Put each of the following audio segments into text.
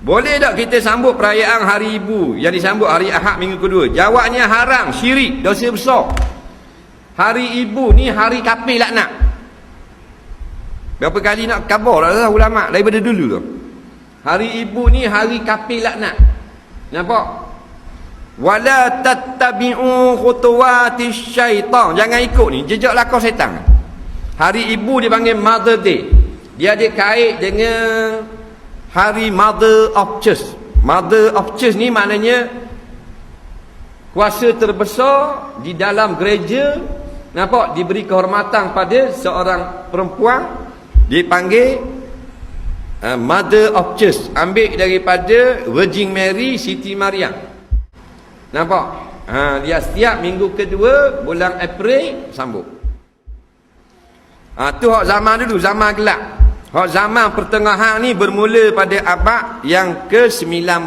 Boleh tak kita sambut perayaan hari ibu yang disambut hari Ahad minggu kedua? Jawabnya haram, syirik, dosa besar. Hari ibu ni hari kafir laknat. Berapa kali nak khabar dah ulama daripada dulu tu. Hari ibu ni hari kafir laknat. Nampak? Wala tattabi'u khutuwatis syaitan. Jangan ikut ni jejak langkah syaitan. Hari ibu dipanggil Mother Day. Dia ada kait dengan hari Mother of Church. Mother of Church ni maknanya kuasa terbesar di dalam gereja. Nampak? Diberi kehormatan pada seorang perempuan, dipanggil Mother of Church. Ambil daripada Virgin Mary, Siti Maryam. Nampak? Dia setiap minggu kedua bulan April sambut. Tu hak zaman dulu, zaman gelap. Hak zaman pertengahan ni bermula pada abad yang ke-19.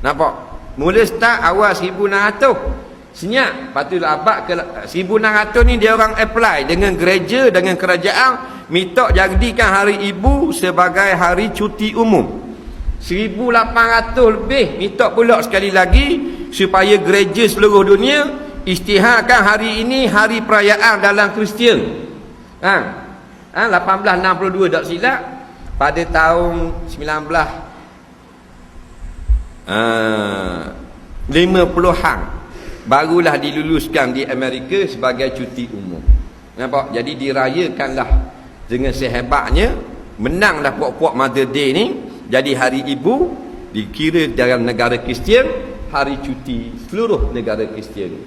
Nampak? Mula start awal 1600. Senyap. Lepas tu abad ke-1600 ni dia orang apply dengan gereja, dengan kerajaan, minta jadikan hari ibu sebagai hari cuti umum. 1800 lebih minta pula sekali lagi supaya gereja seluruh dunia isytiharkan hari ini hari perayaan dalam Kristian. 1862 tak silap, pada tahun 1950-an barulah diluluskan di Amerika sebagai cuti umum. Nampak? Jadi dirayakanlah dengan sehebatnya. Menanglah puak-puak Mother Day ni. Jadi hari ibu dikira dalam negara Kristian hari cuti seluruh negara Kristian.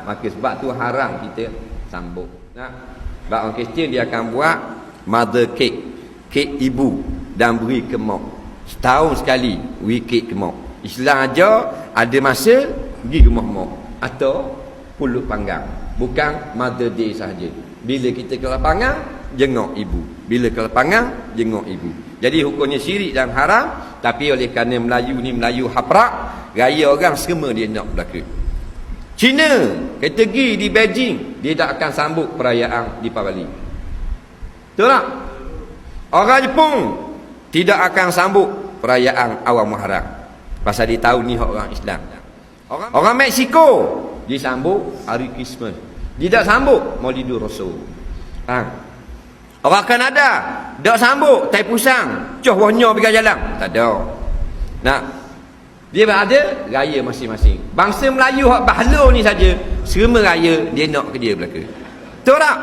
Maka sebab tu haram kita sambut. Sebab orang Kristian dia akan buat mother cake, kek ibu, dan beri ke mak. Setahun sekali beri kek ke mak. Islam aja ada masa pergi rumah mak atau pulut panggang. Bukan Mother Day sahaja. Bila kita ke lapangan, jenguk ibu. Bila ke lapangan, jenguk ibu. Jadi hukumnya syirik dan haram. Tapi oleh kerana Melayu ni Melayu haprak, raya orang semua dia nak belaka. Cina, kita pergi di Beijing, dia tak akan sambut perayaan Deepavali. Betul tak? Orang Jepun tidak akan sambut perayaan Awal Muharram. Pasal dia tahu ni hak orang Islam. Orang Meksiko disambut hari Christmas. Dia tak sambut Maulidur Rasul. Orang Kanada tak sambut Tai Pusang, coh wonyo pergi jalan. Tak ada. Dia ada raya masing-masing. Bangsa Melayu hak bahala ni saja, semua raya dia nak ke dia belaka. Betul tak?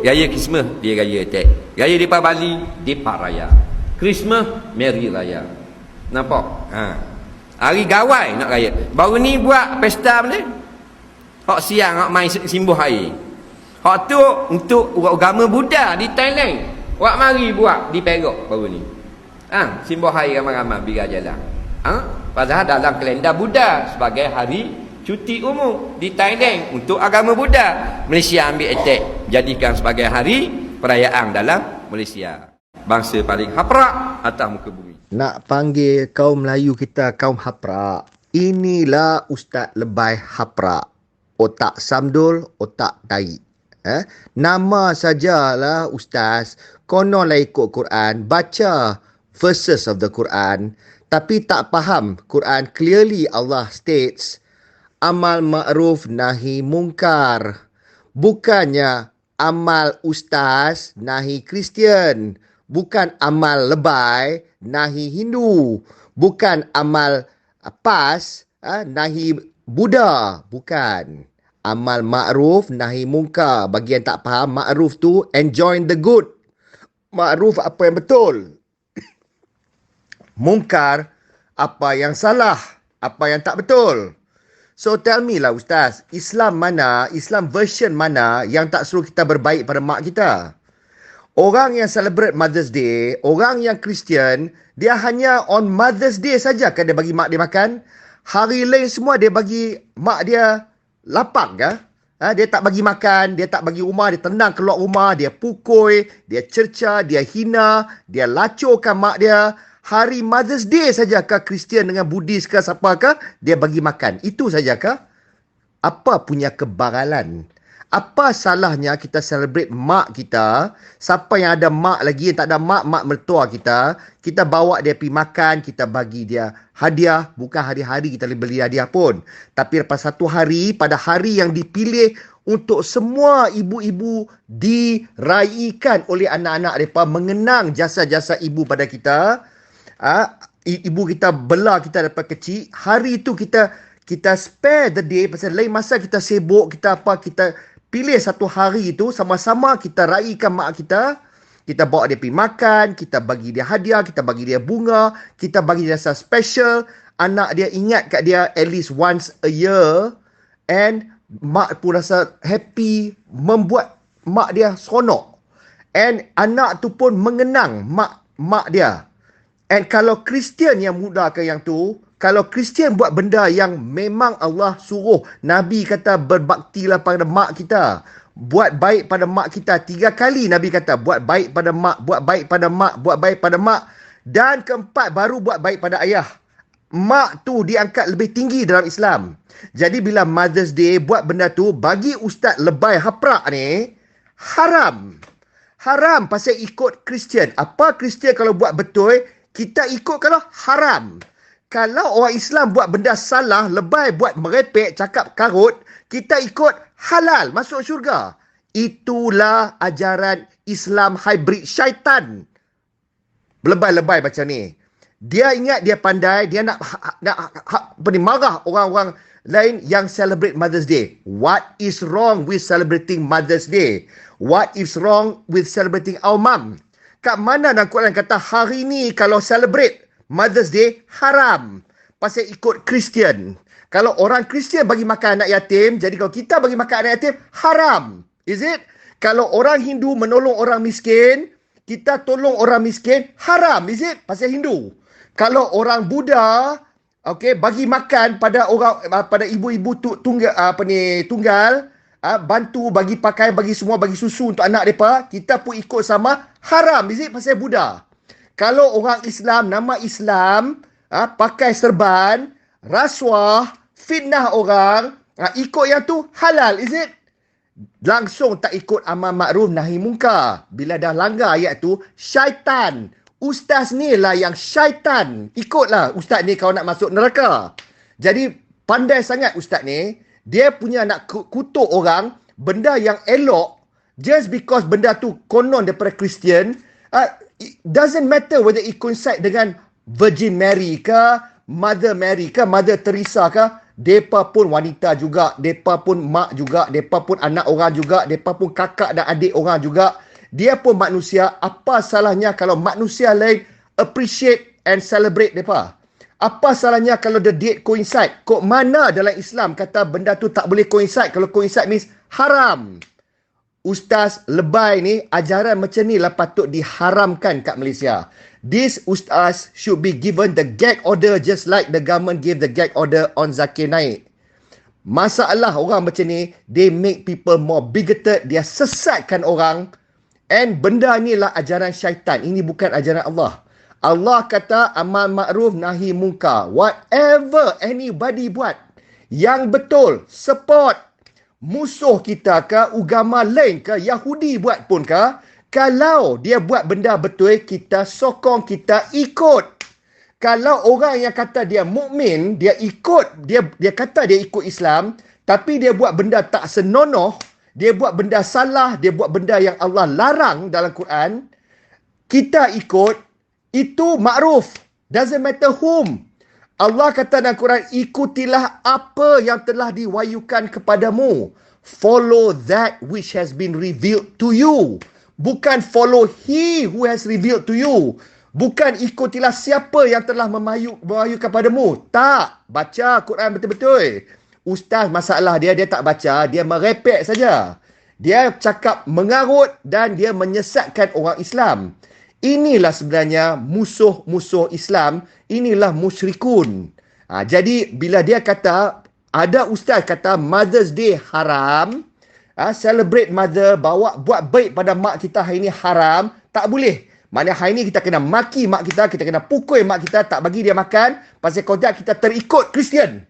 Raya Christmas dia raya attack. Raya Deepavali Deepa Raya. Christmas Merry Raya. Nampak? Hari Gawai nak raya. Baru ni buat pesta ni. Hak siang hak main simbuh air. Hak tu untuk agama Buddha di Thailand. Wak mari buat di Perak baru ni. Simbuh air ramai-ramai biar jalan. Padahal dalam kalender Buddha sebagai hari cuti umum di Thailand untuk agama Buddha. Malaysia ambil attack, jadikan sebagai hari perayaan dalam Malaysia. Bangsa paling haprak atas muka bumi. Nak panggil kaum Melayu kita kaum haprak. Inilah Ustaz Lebay haprak. Otak samdul, otak tahi. Nama sajalah Ustaz. Kononlah ikut Quran, baca verses of the Quran, tapi tak faham Quran. Clearly Allah states amal ma'ruf nahi mungkar. Bukannya amal ustaz nahi Kristian. Bukan amal lebay nahi Hindu. Bukan amal pas nahi Buddha. Bukan. Amal ma'ruf nahi mungkar. Bagi yang tak faham, ma'ruf tu enjoy the good. Ma'ruf apa yang betul. Mungkar apa yang salah, apa yang tak betul. So tell me lah Ustaz, Islam mana, Islam version mana yang tak suruh kita berbaik pada mak kita? Orang yang celebrate Mother's Day, orang yang Kristian, dia hanya on Mother's Day saja kan dia bagi mak dia makan. Hari lain semua dia bagi mak dia lapang ke? Dia tak bagi makan, dia tak bagi rumah, dia tendang keluar rumah, dia pukul, dia cerca, dia hina, dia lacurkan mak dia. Hari Mother's Day sajakah Kristian dengan Buddhis ke siapakah dia bagi makan? Itu sajakah? Apa punya kebaralan? Apa salahnya kita celebrate mak kita? Siapa yang ada mak lagi, yang tak ada mak, mak mertua kita bawa dia pergi makan, kita bagi dia hadiah. Bukan hari-hari kita boleh beli hadiah pun. Tapi lepas satu hari, pada hari yang dipilih untuk semua ibu-ibu diraikan oleh anak-anak mereka, mengenang jasa-jasa ibu pada kita. Ibu kita bela kita daripada kecil. Hari itu kita spare the day, pasal lain masa kita sibuk, kita pilih satu hari itu, sama-sama kita raikan mak kita. Kita bawa dia pergi makan, kita bagi dia hadiah, kita bagi dia bunga, kita bagi dia rasa special. Anak dia ingat kat dia at least once a year. And mak pun rasa happy, membuat mak dia seronok. And anak tu pun mengenang mak dia. And kalau Kristian yang mudahkan yang tu, kalau Kristian buat benda yang memang Allah suruh, Nabi kata berbaktilah pada mak kita, buat baik pada mak kita. 3 kali Nabi kata buat baik pada mak, buat baik pada mak, buat baik pada mak. Dan keempat baru buat baik pada ayah. Mak tu diangkat lebih tinggi dalam Islam. Jadi bila Mother's Day buat benda tu, bagi Ustaz lebay haprak ni, haram. Haram pasal ikut Kristian. Apa Kristian kalau buat betul, kita ikut. Kalau haram. Kalau orang Islam buat benda salah, lebay, buat merepek, cakap karut, kita ikut halal, masuk syurga. Itulah ajaran Islam hybrid syaitan. Lebay-lebay macam ni. Dia ingat dia pandai, dia nak marah orang-orang lain yang celebrate Mother's Day. What is wrong with celebrating Mother's Day? What is wrong with celebrating our mom? Kat mana dalam Quran kata hari ni kalau celebrate Mother's Day haram? Pasal ikut Kristian. Kalau orang Kristian bagi makan anak yatim, jadi kalau kita bagi makan anak yatim, haram. Is it? Kalau orang Hindu menolong orang miskin, kita tolong orang miskin, haram. Is it? Pasal Hindu. Kalau orang Buddha, bagi makan pada pada ibu-ibu tunggal, bantu bagi pakaian, bagi semua, bagi susu untuk anak mereka, kita pun ikut sama, haram. Is it? Pasal Buddha. Kalau orang Islam, nama Islam, pakai serban, rasuah, fitnah orang, ikut yang tu halal. Is it? Langsung tak ikut amar makruf nahi munkar. Bila dah langgar ayat tu, syaitan. Ustaz ni lah yang syaitan. Ikutlah ustaz ni kalau nak masuk neraka. Jadi pandai sangat ustaz ni. Dia punya nak kutuk orang, benda yang elok, just because benda tu konon daripada Kristian, it doesn't matter whether it coincide dengan Virgin Mary ke, Mother Mary ke, Mother Teresa ke. Depa pun wanita juga, depa pun mak juga, depa pun anak orang juga, depa pun kakak dan adik orang juga. Dia pun manusia. Apa salahnya kalau manusia lain appreciate and celebrate depa? Apa salahnya kalau the date coincide? Kok mana dalam Islam kata benda tu tak boleh coincide? Kalau coincide means haram. Ustaz lebay ni, ajaran macam ni lah patut diharamkan kat Malaysia. This ustaz should be given the gag order just like the government gave the gag order on Zakir Naik. Masalah orang macam ni, they make people more bigoted, dia sesatkan orang. And benda ni lah ajaran syaitan. Ini bukan ajaran Allah. Allah kata amar makruf nahi munkar. Whatever anybody buat yang betul, support. Musuh kita ke, agama lain ke, Yahudi buat pun ke, kalau dia buat benda betul, kita sokong, kita ikut. Kalau orang yang kata dia mukmin, dia ikut, dia kata dia ikut Islam, tapi dia buat benda tak senonoh, dia buat benda salah, dia buat benda yang Allah larang dalam Quran, kita ikut, itu makruf. Doesn't matter whom. Allah kata dalam Quran, ikutilah apa yang telah diwahyukan kepadamu. Follow that which has been revealed to you. Bukan follow he who has revealed to you. Bukan ikutilah siapa yang telah mewahyukan kepadamu. Tak. Baca Quran betul-betul. Ustaz masalah dia tak baca, dia merepek saja. Dia cakap mengarut dan dia menyesatkan orang Islam. Inilah sebenarnya musuh-musuh Islam, inilah musyrikun. Jadi bila dia kata, ada ustaz kata Mother's Day haram, celebrate mother, buat baik pada mak kita hari ini haram, tak boleh. Maknanya hari ini kita kena maki mak kita kena pukul mak kita, tak bagi dia makan, pasal kau kita terikut Kristian.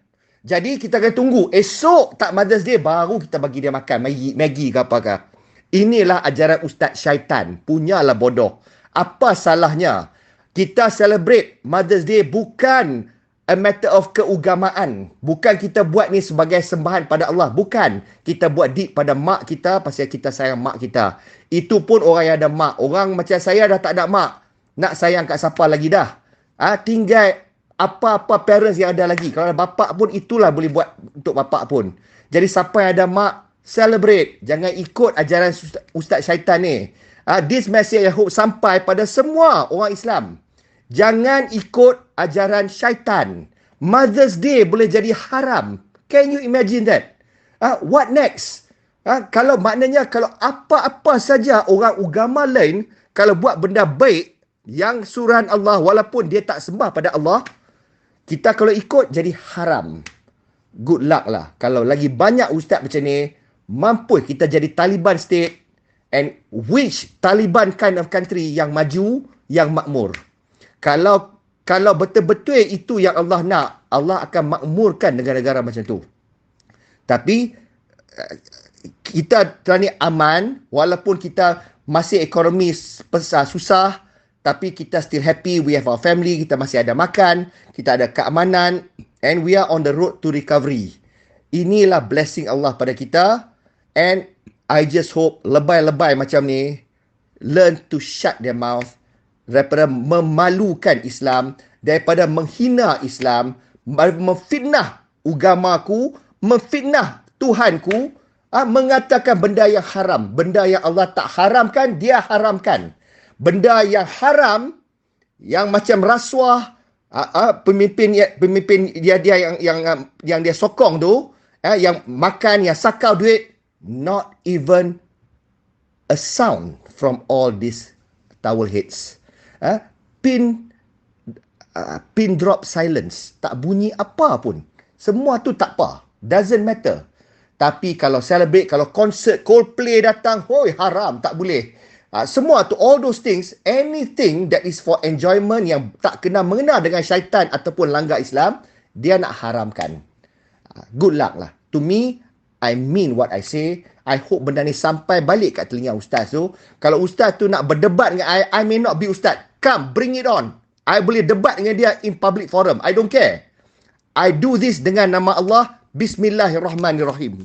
Jadi kita akan tunggu esok tak Mother's Day baru kita bagi dia makan Maggi ke apakah. Inilah ajaran Ustaz Syaitan. Punyalah bodoh. Apa salahnya? Kita celebrate Mother's Day bukan a matter of keugamaan. Bukan kita buat ni sebagai sembahan pada Allah. Bukan. Kita buat deed pada mak kita pasal kita sayang mak kita. Itu pun orang yang ada mak. Orang macam saya dah tak ada mak. Nak sayang kat siapa lagi dah? Tinggal apa-apa parents yang ada lagi. Kalau ada bapak pun itulah boleh buat untuk bapak pun. Jadi siapa yang ada mak, celebrate. Jangan ikut ajaran Ustaz Syaitan ni. This message I hope sampai pada semua orang Islam. Jangan ikut ajaran syaitan. Mother's Day boleh jadi haram. Can you imagine that? What next? Kalau maknanya kalau apa-apa saja orang agama lain kalau buat benda baik yang suruhan Allah walaupun dia tak sembah pada Allah, kita kalau ikut jadi haram. Good luck lah. Kalau lagi banyak ustaz macam ni, mampu kita jadi Taliban state. And which Taliban kind of country yang maju, yang makmur. Kalau betul-betul itu yang Allah nak, Allah akan makmurkan negara-negara macam tu. Tapi kita telah ni aman, walaupun kita masih ekonomi susah, tapi kita still happy, we have our family, kita masih ada makan, kita ada keamanan, and we are on the road to recovery. Inilah blessing Allah pada kita, and I just hope lebay-lebay macam ni learn to shut their mouth daripada memalukan Islam, daripada menghina Islam, memfitnah agamaku, memfitnah Tuhanku, mengatakan benda yang haram, benda yang Allah tak haramkan, dia haramkan. Benda yang haram, yang macam rasuah, pemimpin dia yang dia sokong tu, yang makan, yang sakau duit, not even a sound from all these towel heads. Pin drop silence. Tak bunyi apa pun. Semua tu tak apa. Doesn't matter. Tapi kalau celebrate, kalau concert, Coldplay datang, hoi haram, tak boleh. Semua tu, all those things, anything that is for enjoyment yang tak kena mengena dengan syaitan ataupun langgar Islam, dia nak haramkan. Good luck lah. To me, I mean what I say. I hope benda ni sampai balik kat telinga ustaz tu. Kalau ustaz tu nak berdebat dengan I may not be ustaz. Come, bring it on. I boleh debat dengan dia in public forum. I don't care. I do this dengan nama Allah. Bismillahirrahmanirrahim.